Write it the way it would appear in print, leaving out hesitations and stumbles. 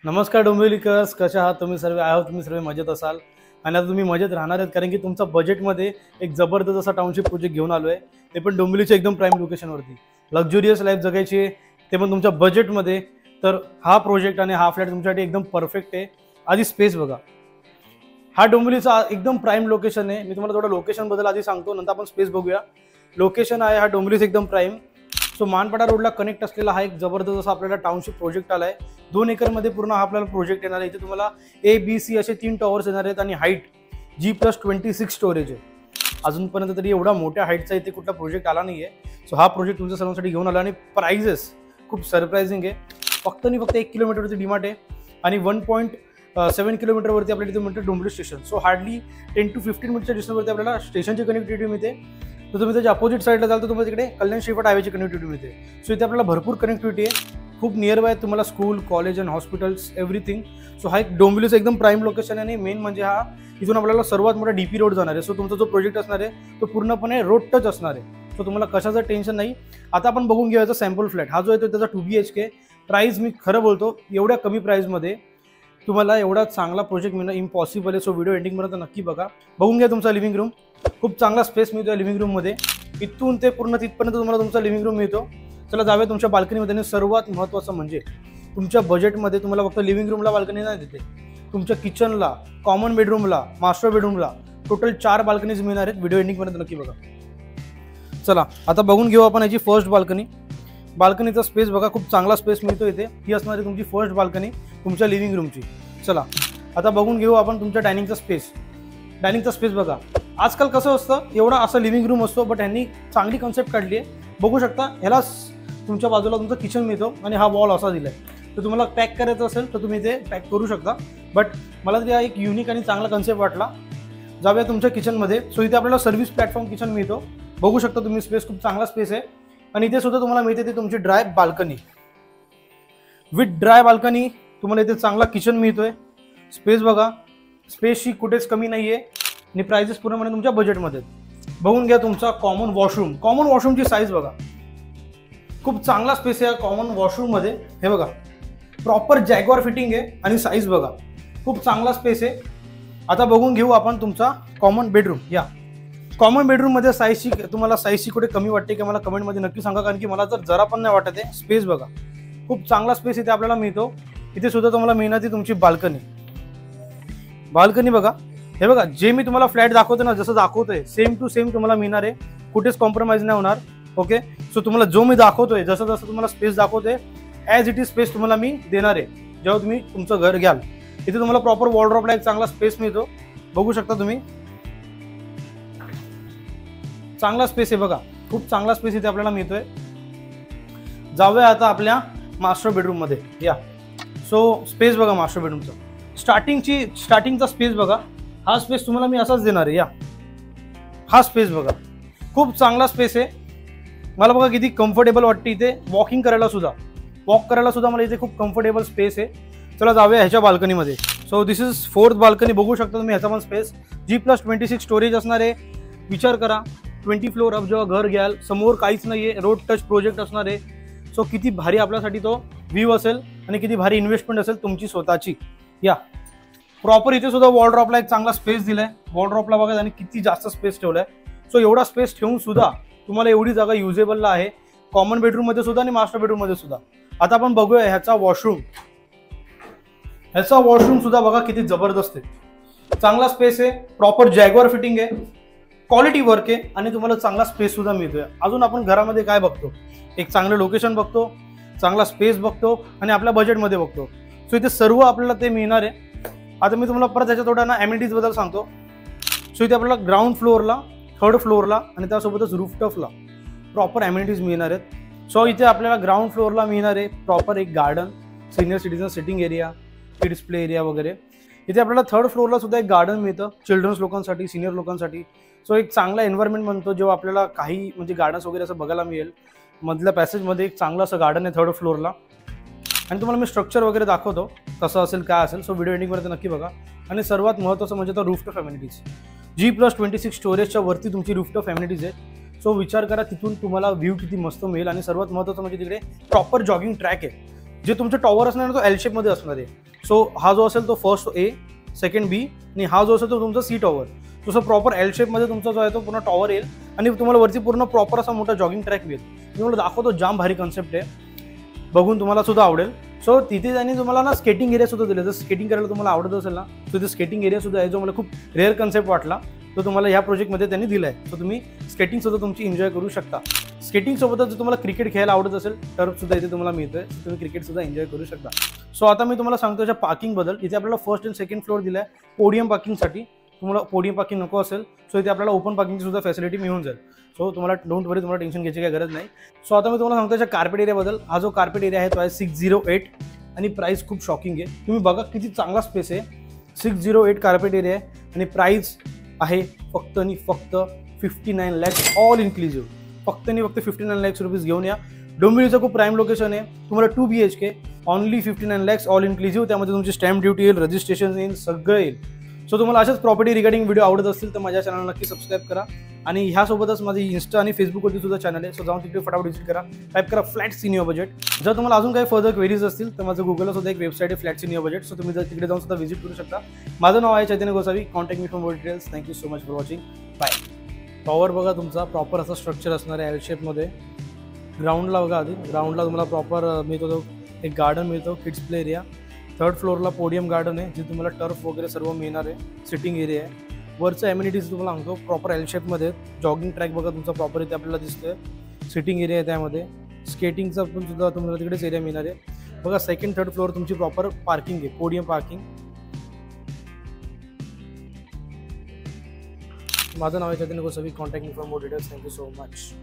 नमस्कार डोंबिवलीकर्स, कशा आहात तुम्ही सर्व? आय होप तुम्ही सर्व मजेत असाल आणि आता तुम्ही मजेत राहणार आहेत, कारण की तुमचा बजेटमध्ये एक जबरदस्त असा टाउनशिप प्रोजेक्ट घेऊन आलो आहे. ते पण डोंबिवलीच्या एकदम प्राईम लोकेशनवरती लक्झुरियस लाईफ जगायची आहे, ते पण तुमच्या बजेटमध्ये. तर हा प्रोजेक्ट आणि हा फ्लॅट तुमच्यासाठी एकदम परफेक्ट आहे. आधी स्पेस बघा, हा डोंबिवलीचा एकदम प्राईम लोकेशन आहे. मी तुम्हाला थोडं लोकेशनबद्दल आधी सांगतो, नंतर आपण स्पेस बघूया. लोकेशन आहे हा डोंबिवलीचा एकदम प्राईम. सो मानपाडा रोडला कनेक्ट असलेला हा एक जबरदस्त असा आपल्याला टाउनशिप प्रोजेक्ट आला आहे. 2 एकरमध्ये पूर्ण हा आपल्याला प्रोजेक्ट येणार आहे. इथे तुम्हाला ABC असे 3 टॉवर्स येणार आहेत आणि हाईट G+26 स्टोरेज आहे. अजूनपर्यंत तरी एवढा मोठ्या हाईटचा इथे कुठला प्रोजेक्ट आला नाही आहे. सो हा प्रोजेक्ट तुमच्या सर्वांसाठी घेऊन आला आणि प्राइजेस खूप सरप्राइझिंग आहे. फक्त 1 किलोमीटरवरती डीमार्ट आहे आणि 1.7 किलोमीटरवरती आपल्याला इथे म्हणतात Dombivli station. So hardly 10 to 15 मिनिटच्या डिस्टन्सवरती आपल्याला स्टेशनची कनेक्टिव्हिटी मिळते. तर तुम्ही त्याच्या अपोजिट साईडला जाल तर तुम्हाला तिकडे कल्याण श्रीफळ हायवेची कनेक्टिव्हिटी मिळते. सो इथे आपल्याला भरपूर कनेक्टिव्हिटी आहे. खूप नियर बाय तुम्हाला school, college and hospitals everything. So हा एक डोंबिवलीचा एकदम प्राईम लोकेशन आहे आणि मेन म्हणजे हा इथून आपल्याला सर्वात मोठा DP रोड जाणार आहे. सो तुमचा जो प्रोजेक्ट असणार आहे तो पूर्णपणे रोड टच असणार आहे. सो तुम्हाला कशाचं टेन्शन नाही. आता आपण बघून घेऊया सॅम्पल फ्लॅट. हा जो आहे तो त्याचा 2 BHK. प्राईस मी खरं बोलतो एवढ्या कमी प्राईसमध्ये तुम्हाला एवढा चांगला प्रोजेक्ट मिळणं इम्पॉसिबल आहे. सो व्हिडिओ एंडिंगपर्यंत नक्की बघा. बघून घ्या तुमचा लिव्हिंग रूम. खूप चांगला स्पेस मिळतो लिव्हिंग रूममध्ये. इथून ते पूर्ण तिथपर्यंत तुम्हाला तुमचा लिव्हिंग रूम मिळतो. चला जाऊया तुमच्या बाल्कनीमध्ये. आणि सर्वात महत्त्वाचं म्हणजे तुमच्या बजेटमध्ये तुम्हाला फक्त लिव्हिंग रूमला बाल्कनी नाही देते, तुमच्या किचनला, कॉमन बेडरूमला, मास्टर बेडरूमला टोटल 4 बाल्कनीज मिळणार आहेत. व्हिडिओ एंडिंगपर्यंत नक्की बघा. चला आता बघून घेऊ आपण याची फर्स्ट बाल्कनी. बाल्कनीचा स्पेस बघा, खूप चांगला स्पेस मिळतो इथे. ही असणार आहे तुमची फर्स्ट बाल्कनी तुमच्या लिव्हिंग रूमची. चला आता बघून घेऊ आपण तुमच्या डायनिंगचा स्पेस. डायनिंगचा स्पेस बघा, आजकाल कसं असतं एवढा असा लिव्हिंग रूम असतो, बट ह्यांनी चांगली कन्सेप्ट काढली आहे. बघू शकता ह्याला तुमच्या बाजूला तुमचं किचन मिळतो आणि हा वॉल असा दिला आहे. तर तुम्हाला पॅक करायचं असेल तर तुम्ही ते पॅक करू शकता. बट मला तरी हा एक युनिक आणि चांगला कन्सेप्ट वाटला. जाऊया तुमच्या किचनमध्ये. सो इथे आपल्याला सर्व्हिस प्लॅटफॉर्म किचन मिळतो. बघू शकता तुम्ही स्पेस, खूप चांगला स्पेस आहे. आणि इथे सुद्धा तुम्हाला मिळते ते तुमची dry balcony. With dry balcony तुम्हाला इथे चांगला किचन मिळतोय. स्पेस बघा, स्पेसची कुठेच कमी नाही आहे आणि प्राइजेस पूर्णपणे तुमच्या बजेटमध्ये. बघून घ्या तुमचा कॉमन वॉशरूम. कॉमन वॉशरूमची साईज बघा, खूप चांगला स्पेस आहे कॉमन वॉशरूममध्ये. हे बघा प्रॉपर जॅग्वार फिटिंग आहे आणि साईज बघा खूप चांगला स्पेस आहे. आता बघून घेऊ आपण तुमचा कॉमन बेडरूम. या कॉमन बेडरूममध्ये तुम्हाला साईजची कुठे कमी वाटते की मला कमेंटमध्ये नक्की सांगा, कारण की मला तर जरा पण नाही वाटत आहे. स्पेस बघा, खूप चांगला स्पेस इथे आपल्याला मिळतो. इथे सुद्धा तुम्हाला मिळणार ती तुमची बाल्कनी. बाल्कनी बघा, हे बघा जे मी तुम्हाला फ्लॅट दाखवतो ना, जसं दाखवतोय सेम टू सेम तुम्हाला मिळणार आहे. कुठेच कॉम्प्रोमाइज नाही होणार. ओके, सो तुम्हाला जो मी दाखवतोय जसं जसं तुम्हाला स्पेस दाखवतोय ॲज इट इज स्पेस तुम्हाला मी देणार आहे जेव्हा तुम्ही तुमचं घर घ्याल. इथे तुम्हाला प्रॉपर वॉर्डरोबला एक चांगला स्पेस मिळतो. बघू शकता तुम्ही, चांगला स्पेस आहे बघा, खूप चांगला स्पेस इथे आपल्याला मिळतोय. जाऊया आता आपल्या मास्टर बेडरूममध्ये. या सो स्पेस बघा मास्टर बेडरूमचा. स्टार्टिंगचा स्पेस बघा, हा स्पेस तुम्हाला मी असाच देणार आहे. या हा स्पेस बघा, खूप चांगला स्पेस आहे. मला बघा किती कम्फर्टेबल वाटते इथे. वॉक करायला सुद्धा मला इथे खूप कम्फर्टेबल स्पेस आहे. चला जाऊया ह्याच्या बाल्कनीमध्ये. So this is 4th balcony. बघू शकता तुम्ही ह्याचा पण स्पेस G+26 स्टोरेज असणार आहे. विचार करा 20 फ्लोअर अप जेव्हा घर घ्याल, समोर काहीच नाहीये, रोड टच प्रोजेक्ट असणार आहे. सो किती भारी आपल्यासाठी तो व्ह्यू असेल आणि किती भारी इन्व्हेस्टमेंट असेल तुमची स्वतःची. या प्रॉपर इथे सुद्धा वॉलड्रॉपला एक चांगला स्पेस दिलाय. वॉलड्रॉपला बघा आणि किती जास्त स्पेस ठेवलाय. सो एवढा स्पेस ठेवून सुद्धा तुम्हाला एवढी जागा युजेबलला आहे, कॉमन बेडरूममध्ये सुद्धा आणि मास्टर बेडरूममध्ये सुद्धा. आता आपण बघूया ह्याचा वॉशरूम. ह्याचा वॉशरूम सुद्धा बघा किती जबरदस्त आहे. चांगला स्पेस आहे, प्रॉपर जॅग्वार फिटिंग आहे, क्वालिटी वर्क आहे आणि तुम्हाला चांगला स्पेस सुद्धा मिळतोय. अजून आपण घरामध्ये काय बघतो, एक चांगलं लोकेशन बघतो, चांगला स्पेस बघतो आणि आपल्या बजेटमध्ये बघतो. सो इथे सर्व आपल्याला ते मिळणार आहे. आता मी तुम्हाला परत त्याच्या थोड्या ॲम्युनिटीज बद्दल सांगतो. सो इथे आपल्याला ग्राउंड फ्लोअरला, 3rd फ्लोअरला आणि त्यासोबतच रूफटॉपला प्रॉपर ॲम्युनिटीज मिळणार आहेत. सो इथे आपल्याला ग्राउंड फ्लोअरला मिळणार आहे प्रॉपर एक garden, senior citizen sitting area, kids play area वगैरे. इथे आपल्याला 3rd फ्लोअरला सुद्धा एक गार्डन मिळतं चिल्ड्रन्स लोकांसाठी, सिनियर लोकांसाठी. सो एक चांगला एन्व्हायरमेंट म्हणतो जेव्हा आपल्याला काही म्हणजे गार्डन्स वगैरे असं बघायला मिळेल. मधल्या पॅसेजमध्ये एक चांगलं असं गार्डन आहे 3rd फ्लोअरला. आणि तुम्हाला मी स्ट्रक्चर वगैरे दाखवतो कसं असेल काय असेल. सो व्हिडिओ एंडिंगपर्यंत नक्की बघा. आणि सर्वात महत्त्वाचं म्हणजे तर रूफटॉप ॲम्युनिटीज. G+26 स्टोरेजच्या वरती तुमची रूफटॉप ॲम्युनिटीज आहे. सो विचार करा तिथून तुम्हाला व्ह्यू किती मस्त मिळेल. आणि सर्वात महत्त्वाचं म्हणजे तिकडे प्रॉपर जॉगिंग ट्रॅक आहे. जे तुमचं टॉवर असणार आहे तो एल शेपमध्ये असणार आहे. सो हा जो असेल तो फर्स्ट ए, सेकंड बी आणि हा जो असेल तो तुमचा सी टॉवर. तसं प्रॉपर एल शेपमध्ये तुमचा जो आहे तो पूर्ण टॉवर येईल आणि तुम्हाला वरती पूर्ण प्रॉपर असा मोठा जॉगिंग ट्रॅक मिळेल. तुम्हाला दाखवतो, जाम भारी कन्सेप्ट आहे, बघून तुम्हाला सुद्धा आवडेल. सो तिथे त्यांनी तुम्हाला ना स्केटिंग एरिया सुद्धा दिले. जर स्केटिंग करायला तुम्हाला आवडत असेल ना, तर तिथे स्केटिंग एरिया सुद्धा आहे, जो मला खूप रेअर कन्सेप्ट वाटला, तो तुम्हाला ह्या प्रोजेक्टमध्ये त्यांनी दिला आहे. सो तुम्ही स्केटिंग सुद्धा तुमची एन्जॉय करू शकता. स्केटिंग सोबतच जर तुम्हाला क्रिकेट खेळायला आवडत असेल, टर्फ सुद्धा इथे तुम्हाला मिळतोय, तुम्ही क्रिकेट सुद्धा एन्जॉय करू शकता. सो आता मी तुम्हाला सांगतो याच्या पार्किंग बद्दल. इथे आपल्याला फर्स्ट अँड सेकंड फ्लोअर दिलाय पोडियम पार्किंगसाठी. तुम्हाला पोडियम पार्किंग नको असेल, सो इथे आपल्याला ओपन पार्किंगची सुद्धा फॅसिलिटी मिळून जाईल. सो तुम्हाला डोंट वरी, तुम्हाला टेन्शन घ्यायची काही गरज नाही. सो आता मी तुम्हाला सांगतो याच्या कार्पेट एरियाबद्दल. हा जो कार्पेट एरिया आहे तो आहे 608 आणि प्राइस खूप शॉकिंग आहे. तुम्ही बघा किती चांगला स्पेस आहे. 608 कार्पेट एरिया आहे आणि प्राइस आहे फक्त आणि फक्त 59 lakhs ऑल इन्क्लुझिव्ह. फक्त आणि फक्त 59 lakhs रुपीज घेऊन या. डोंबिवलीचं खूप प्राईम लोकेशन आहे. तुम्हाला 2 BHK only 59 lakhs all inclusive. त्यामध्ये तुमची स्टॅम्प ड्युटी येईल, रजिस्ट्रेशन येईल, सगळं येईल. सो तुम्हाला अशाच प्रॉपर्टी रिगार्डिंग व्हिडिओ आवडत असतील तर माझ्या चॅनल नक्की सबस्क्राईब करा. आणि ह्यासोबतच माझी इंस्टा आणि फेसबुकवरती सुद्धा चॅनल आहे. सो जाऊन तिकडे फटाफट विजिट करा. टाईप करा फ्लॅट्स इन युअर बजेट. जर तुम्हाला अजून काही फर्दर क्वेरीज असतील तर माझं गुगलला सुद्धा एक वेबसाईट आहे flats in your budget. So तुम्ही जर तिकडे जाऊन सुद्धा व्हिजिट करू शकता. माझं नाव आहे चैतन्य गोसावी. कॉन्टॅक्ट मी for more details. Thank you so much for watching. Bye. Tower बघा तुमचा प्रॉपर असा स्ट्रक्चर असणार आहे एल शेपमध्ये. ग्राउंडला बघा, आधी ग्राउंडला तुम्हाला प्रॉपर मिळतो एक गार्डन मिळतो, किड्स प्ले एरिया. थर्ड फ्लोअरला पोडियम गार्डन आहे, जे तुम्हाला टर्फ वगैरे सर्व मिळणार आहे. सिटिंग एरिया आहे. वरचं एम्युनिटीज तुम्हाला सांगतो प्रॉपर एल शेपमध्ये. जॉगिंग ट्रॅक बघा तुमचा प्रॉपर इथे आपल्याला दिसतोय. सिटिंग एरिया आहे त्यामध्ये. स्केटिंगचा पण सुद्धा तुम्हाला तिकडेच एरिया मिळणार आहे. बघा सेकंड थर्ड फ्लोअर तुमची प्रॉपर पार्किंग आहे, पोडियम पार्किंग. माझं नाव आहे चैतन्य गोसावी. कॉन्टॅक्ट मी for more details. Thank you so much.